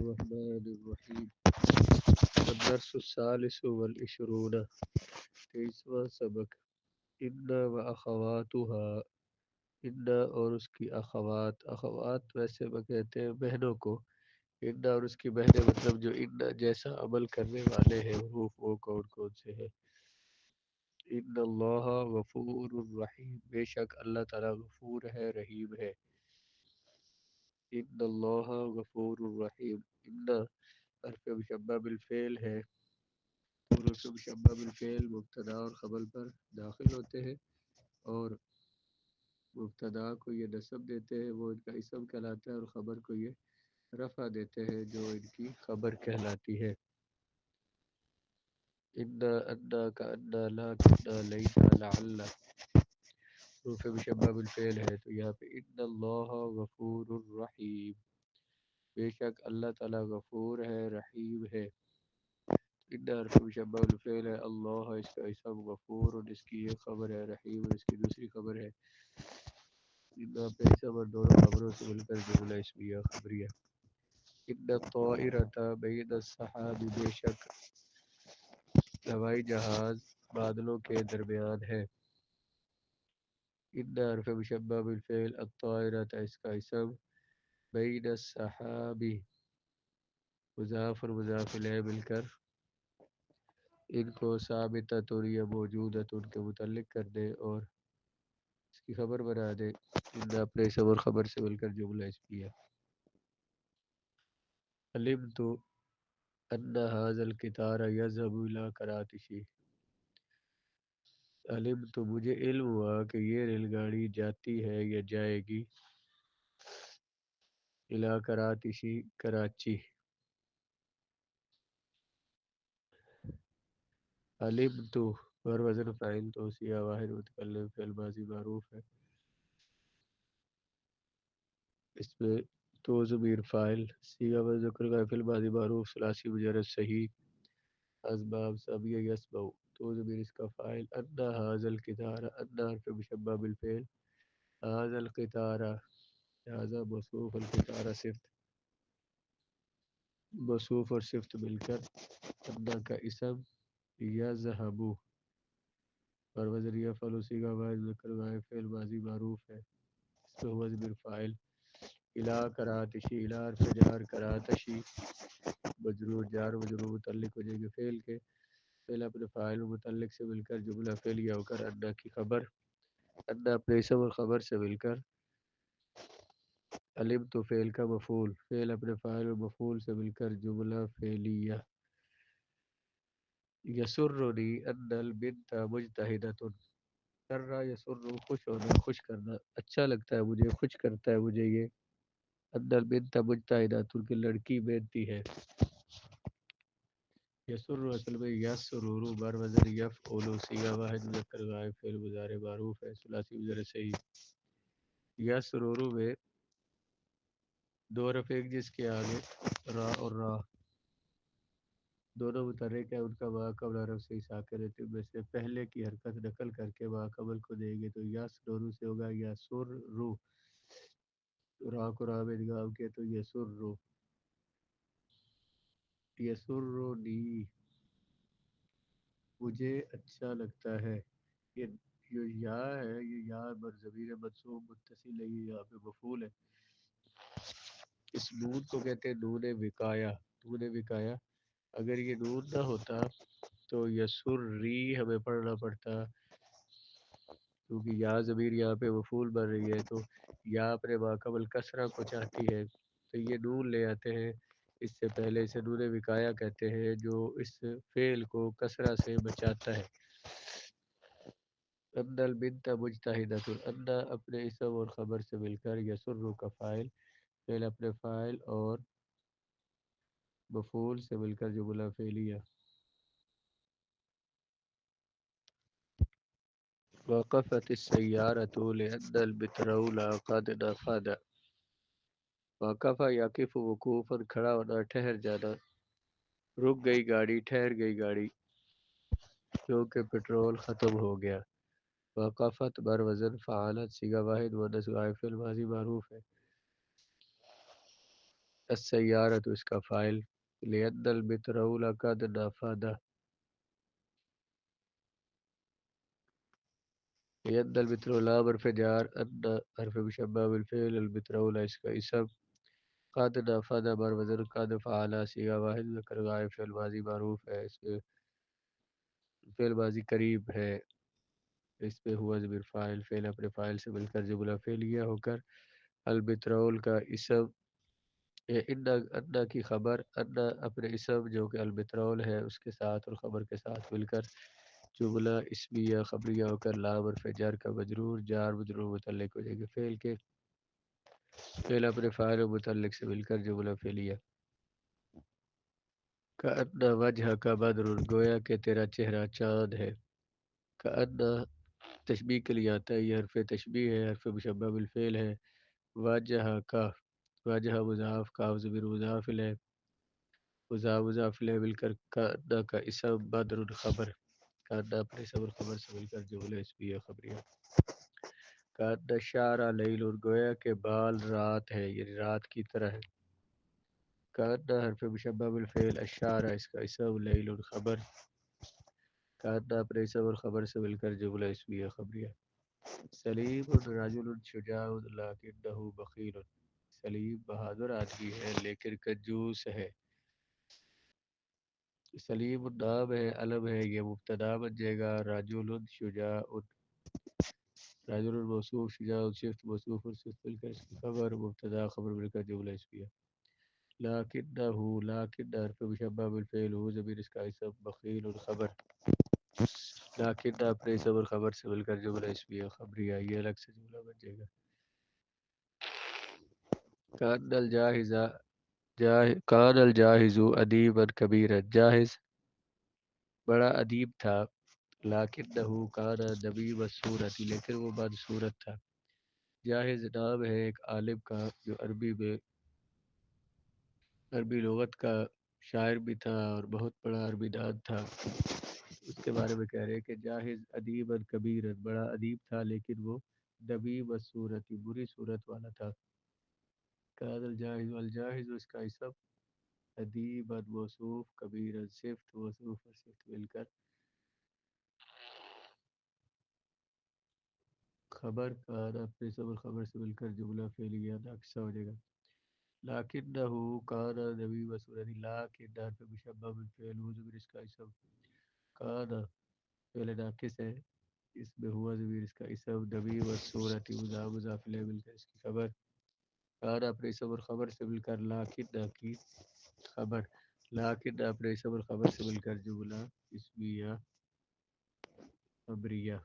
الرحمن الرحیم الدرس الثالث والعشرون 23واں سبق ان و اخواتها ان اور اس کی اخوات ویسے وہ کہتے ہیں بہنوں کو ان اور اس کی بہنیں مطلب جو ان جیسا عمل کرنے والے ہیں وہ کون کون سے ہیں ان اللہ غفور الرحیم بے شک اللہ تعالیٰ غفور ہے رحیم ہے ان اللہ غفور الرحیم ان حرف مشبہ بالفعل ہے حروف مشبہ بالفعل مبتدا اور خبر پر داخل ہوتے ہیں اور مبتدا کو یہ نصب دیتے ہیں وہ ان کا اسم کہلاتا ہے اور خبر کو یہ رفع دیتے ہیں جو ان کی خبر کہلاتی ہے انا انا کا انا لا کنا لیتا لعل حروف مشبہ بالفعل ہے تو یہاں پہ ان اللہ غفور الرحیم بے شک اللہ تعالیٰ غفور ہے رحیم ہے ان حرف مشبہ بالفعل ہے اللہ اس کا اسم غفور اور اس کی یہ خبر ہے رحیم اور اس کی دوسری خبر ہے ان پہ اسم اور دونوں خبروں سے مل کر جملہ اسمیہ خبریہ ان الطائرۃ بین السحاب بے شک ہوائی جہاز بادلوں کے درمیان ہے ان حرف مشبہ بالفعل الطائرۃ اس کا اسم بین السحاب مضاف اور مضاف الیہ مل کر ان کو ثابتۃ اور یہ موجودۃ ان کے متعلق کر دے اور اس کی خبر بنا دے ان اپنے اسم اور خبر سے مل کر جملہ اسمیہ علمت ان هذا القطار يذهب الى کراتشی علمت مجھے علم ہوا کہ یہ ریل گاڑی جاتی ہے یا جائے گی الى کراتشی کراچی علمت اور وزن فاعل توسیہ واحد متکلم فعل ماضی معروف ہے اس میں تو ضمیر فاعل صیغہ و ذکر کا فعل ماضی معروف ثلاثی مجرد صحیح اسباب سبیہ یسبع تو ضمیر اس کا فاعل ان هذا القطار ان حرف مشبہ بالفعل هذا القطار هذا موصوف القطار صفت موصوف اور صفت مل کر ان کا اسم یذهب اور وزن یفعل صیغہ واحد ذکر کا فعل ماضی معروف ہے اس میں ہوا ضمیر فاعل الى کراتشی الى حرف جار کراتشی مجرور جار مجرور متعلق ہو جائے گے فعل کے فعل اپنے فاعل و متعلق سے مل کر جملہ فعلیہ ہو کر ان کی خبر ان اپنے اسم اور خبر سے مل کر علم تو فعل کا مفعول فعل اپنے فاعل و مفعول سے مل کر جملہ فعلیہ یسرنی ان البنت مجتہدۃ سر یسر خوش ہونا خوش کرنا اچھا لگتا ہے مجھے خوش کرتا ہے مجھے یہ ان البنت مجتہدۃ کہ لڑکی محنتی ہے یسر اصل میں یسرور بر وزن یفعل صیغہ واحد مذکر غائب فعل مضارع معروف ہے ثلاثی مضارع صحیح یسرور میں دو حرف ایک جس کے آگے را اور را دونوں متحرک ہیں ان کا ما قبل حرف سے ساکن ہے میں سے پہلے کی حرکت نقل کر کے ما قبل کو دیں گے تو یسرور سے ہوگا یسر رو را کو را میں ادغام کیا تو یسر رو یسرنی مجھے اچھا لگتا ہے یہ جو یا ہے یہ یا بر ضمیر منصوب متصل ہے یہ یہاں پہ مفعول ہے اس نون کو کہتے ہیں نون وقایا نون وقایا اگر یہ نون نہ ہوتا تو یسری ہمیں پڑھنا پڑتا کیونکہ یا ضمیر یہاں پہ مفعول بن رہی ہے تو یا اپنے ماقبل کسرہ کو چاہتی ہے تو یہ نون لے آتے ہیں اس سے پہلے اسے نون وقایا کہتے ہیں جو اس فعل کو کسرہ سے بچاتا ہے ان البنت مجتہدۃ ان اپنے اسم اور خبر سے مل کر یسر کا فاعل فعل اپنے فاعل اور مفعول سے مل کر جملہ فعلیہ وقفت السیارۃ لأن البترول قد نفد وقف یقف وقوفا کھڑا ہونا ٹھہر جانا رک گئی گاڑی ٹھہر گئی گاڑی کیونکہ پٹرول ختم ہو گیا وقفت بر وزن فعالت صیغہ واحد مؤنث غائب فعل ماضی معروف ہے السیارہ تو اس کا فائل، لأن البترول قد نفد، لأن البترول حرف جار، ان حرف مشبہ بالفعل، البترول اس کا اسم، قد نفد بر وزن قد فعلا سیغہ واحد ذکر غائب، فعل ماضی معروف ہے، اس میں فعل ماضی قریب ہے، اس پہ ہوا ضمیر فاعل، فعل اپنے فاعل سے مل کر جملہ فعلیہ ہو کر البترول کا اسم، انا کی خبر، انا اپنے اسم جو کہ البترول ہے اس کے ساتھ اور خبر کے ساتھ مل کر جملہ اسمیہ خبریہ ہو کر لام حرف جر کا مجرور، جار مجرور متعلق ہو جائے گا فعل کے، فعل اپنے فاعل و متعلق سے مل کر جملہ فعلیہ، کأن وجہ کا بدر، گویا کہ تیرا چہرہ چاند ہے، کأن تشبیہ کے لیے آتا ہے، یہ حرف تشبیہ ہے، حرف مشبہ بالفعل ہے، وجہ کا، وجہ مضاف، کاف ضمیر مضاف ہے، مضاف الیہ مل کر کأن کا اسم، بدر خبر، کأن اپنے اسم اور خبر سے مل کر جملہ اسمیہ خبریہ، کأن الشعر لیل، گویا کہ بال رات ہے، یعنی رات کی طرح ہے، کأن حرف مشبہ بالفعل، الشعر اس کا اسم، لیل خبر، کأن اپنے اسم اور خبر سے مل کر جملہ اسمیہ خبریہ، سلیم رجل شجاع لکنہ بخیل، سلیم بہادر آدمی ہے لیکن کنجوس ہے، سلیم نام ہے، علم ہے، یہ مبتدا بن جائے گا، رجل شجاع، رجل موصوف، شجاع صفت موصوف اور صفت مل کر اس کی خبر، مبتدا خبر مل کر جملہ اسمیہ، لکنہ، لکن حرف مشبہ بالفعل، ہو ضمیر اس کا اسم، بخیل خبر، لکن اپنے اسم اور خبر سے مل کر جملہ اسمیہ خبریہ، یہ الگ سے جملہ بن جائے گا، کان الجاہز، کان الجاہز ادیبا کبیرا، جاہز بڑا ادیب تھا، لکنہ کان دبیب الصورت، لیکن وہ بد صورت تھا، جاہز نام ہے ایک عالم کا جو عربی لغت کا شاعر بھی تھا اور بہت بڑا عربی دان تھا، اس کے بارے میں کہہ رہے ہیں کہ جاہز ادیبا کبیرا، بڑا ادیب تھا لیکن وہ دبیب الصورت، بری صورت والا تھا، کان الجاہز، الجاہز اس کا اسم، ادیبا موصوف، کبیرا صفت موصوف اور صفت مل کر خبر، کان اپنے اسم اور خبر سے مل کر جملہ فعلیہ ناقصہ ہو جائے گا، لکنہ کان دبیب الصورت، لیکن حرف مشبہ بالفعل، وہ ضمیر اس کا اسم، کان فعل ناقص ہے، اس میں ہوا ضمیر اس کا اسم، دبیب الصورت مضاف، مضاف الیہ مل کر اس کی خبر، کان اپنے اسم اور خبر سے مل کر لیکن کی خبر، لیکن اپنے اسم اور خبر سے مل کر جملہ اسمیہ خبریہ،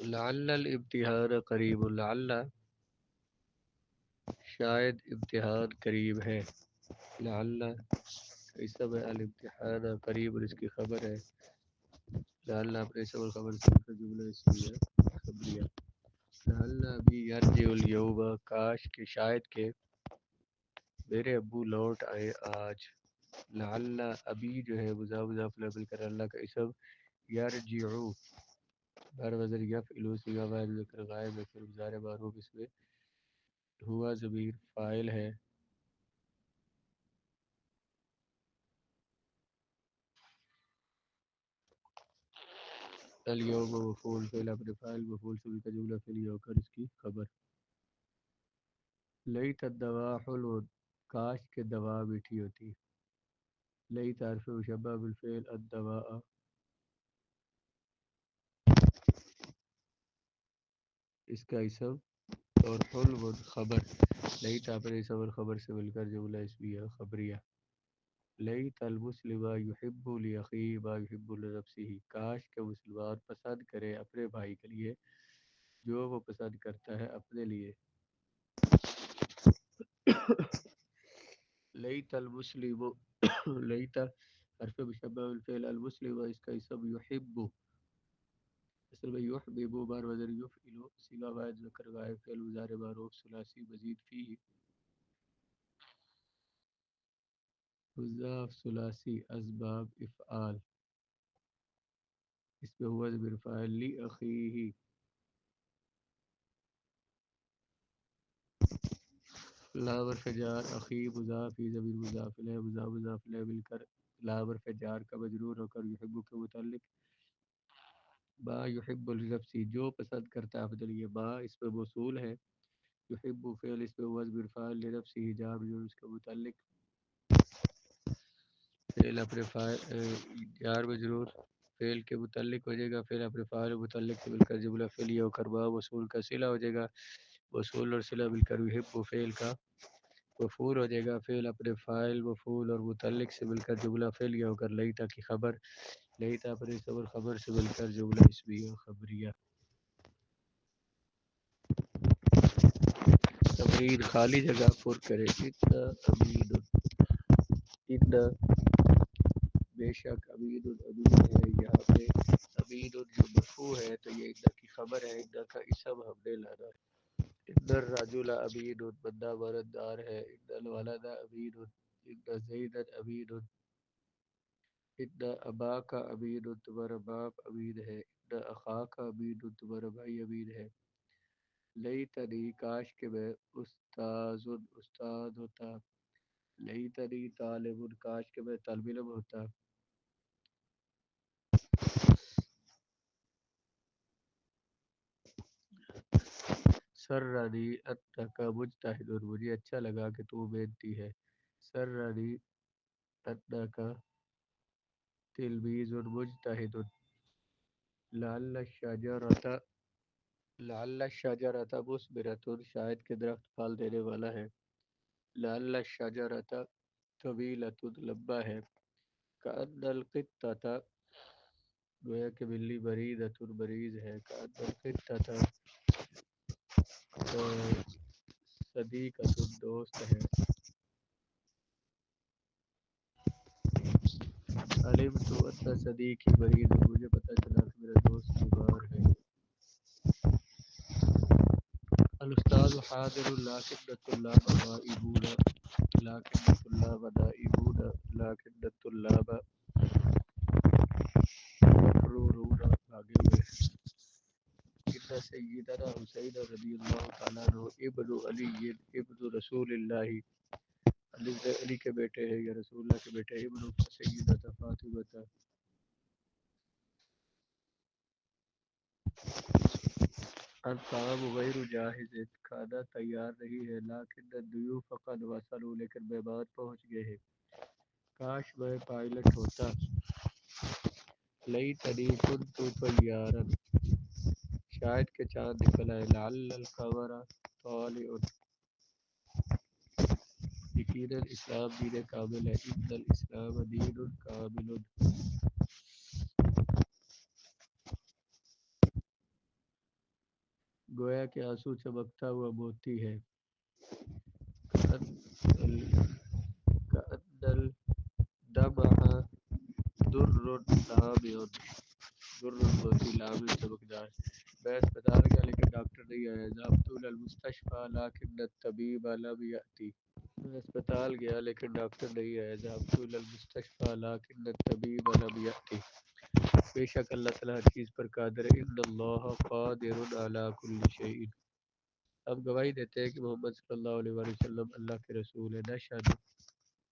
لعل الامتحان قریب، لعل شاید امتحان قریب ہے، لعل اسم ہے، الامتحان قریب اور اس کی خبر ہے، لعل اپنے اسم اور خبر سے مل کر جملہ اسمیہ خبریہ، لعل ابی یرجع الیوم، کاش کہ شاید کہ میرے ابو لوٹ آئے آج، لعل ابی جو ہے مضاف مضاف الیہ مل کر اللہ کا اسم، یرجع بر وزن یفعل صیغہ فاعل ذکر غائب ہے، پھر مضارع معروف، اس میں ہوا ضمیر فاعل ہے، الیوم مفعول، فعل اپنے فاعل مفعول سے مل کر جملہ فعلیہ ہو کر اس کی خبر، لیت الدواء حلو، کاش کہ دوا میٹھی ہوتی، لیت حرف مشبہ بالفعل، الدواء اس کا اسم اور حلو خبر، لیت اپنے اسم اور خبر سے مل کر جملہ اسمیہ خبریہ، لیت المسلم یحب لاخیہ ما یحب لنفسہ، کاش کہ مسلمان پسند کرے اپنے بھائی کے لیے جو وہ پسند کرتا ہے اپنے لیے، لیت المسلم، لیت حرف مشبہ بالفعل، المسلم اس کا اسم، یحب اصل میں یحبب بار وزن یفعل صیغہ واحد ذکر غائب، فعل مضارع معروف ثلاثی مزید فیہ، مضاف ثلاثی اسباب افعال، اس پہ ہوا ضمیر فاعل لی اخیہ. لا برف جار اخی مضاف ہی ضمیر مضاف الیہ مضاف مضاف الیہ مل کر لا برف جار کا مجرور ہو کر یحب کے متعلق با یحب لنفسی جو پسند کرتا ہے اپنے لیے. با اس پہ موصول ہے. یحب فعل اس پہ ہوا ضمیر فاعل لنفسی جار جو اس کا متعلق فعل اپنے فاعل جار مجرور فعل کے متعلق ہو جائے گا. فعل اپنے فاعل متعلق سے مل کر جملہ فعلیہ ہو کر با موصول کا صلہ ہو جائے گا. موصول اور صلہ مل کر یحب فعل کا مفعول ہو جائے گا. فعل اپنے فاعل مفعول اور متعلق سے مل کر جملہ فعلیہ ہو کر لیتا کی خبر لیتا اپنے صبر خبر سے مل کر جملہ اسمیہ خبریہ. تمرین خالی جگہ پر کرے. اتنا امین اتنا بے شک امین امین ہے. یہاں پہ امین جو مرفوع ہے تو یہ اتنا کی خبر ہے. اتنا کا اسم ہم نے لانا. ان الرجل امین بندہ امانتدار ہے. ان الولد امین ان زیدا امین ان اباک امین تمہارا باپ امین ہے. ان اخاک امین تمہارا بھائی امین ہے. لیتنی کاش کہ میں استاد ہوتا. لیتنی طالب کاش کہ میں طالب علم ہوتا. سرنی انک مجتہد مجھے اچھا لگا کہ تو محنتی ہے. سرنی انک تلمیذ مجتہد. لعل الشجرۃ لعل الشجرۃ مثمرۃ شاید کہ درخت پھل دینے والا ہے. لعل الشجرۃ طویلۃ لمبا ہے. کأن القطۃ گویا کہ بلی بریدۃ مریض ہے. کأن القطۃ صدیقۃ دوست ہے. علمت ان صدیقی مریض مجھے پتہ چلا کہ میرا دوست بیمار ہے. الاستاذ حاضر لكن الطلاب غائبون. لكن الطلاب نائمون. لكن الطلاب مفرورون بھاگے ہوئے. ان سیدنا حسین رضی اللہ تعالیٰ عنہ ابن علی ابن رسول اللہ علی کے بیٹے ہیں یا رسول اللہ کے بیٹے ہیں. ابن سیدہ فاطمہ الطعام غیر جاہز کھانا تیار نہیں ہے. لیکن الضیوف قد وصلوا لیکن مہمان پہنچ گئے ہیں. کاش میں پائلٹ ہوتا. لیتنی کنت طیارا شاید کہ چاند نکل آئے. لعل القمر طالع یقینا اسلام دین کامل ہے. ان الاسلام دین کامل گویا کہ آنسو چمکتا ہوا موتی ہے. کأن الدمع در لامع در موتی لامع چمکدار. میں اسپتال گیا لیکن ڈاکٹر نہیں آیا. ذهبت الى المستشفى لكن الطبيب لم يأتي. میں اسپتال گیا لیکن ڈاکٹر نہیں آیا. ذهبت الى المستشفى لكن الطبيب لم يأتي. بے شک اللہ تعالی ہر چیز پر قادر ہے. ان اللہ قادر على كل شيء. اب گواہی دیتے ہیں کہ محمد صلی اللہ علیہ وآلہ وسلم اللہ کے رسول ہیں. نشہد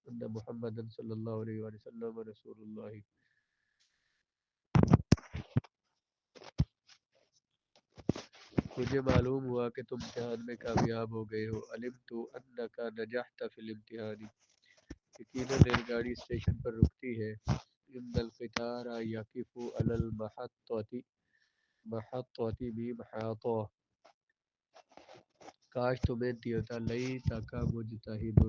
ان محمد صلی اللہ علیہ وآلہ وسلم رسول اللہ. مجھے معلوم ہوا کہ تم امتحان میں کامیاب ہو گئے ہو. علمت انک نجحت فی الامتحان یقینا ریل گاڑی اسٹیشن پر رکتی ہے. ان القطار یقف علی المحطۃ محطۃ بمحاطہ کاش تو محنتی ہوتا. لیتک مجتہد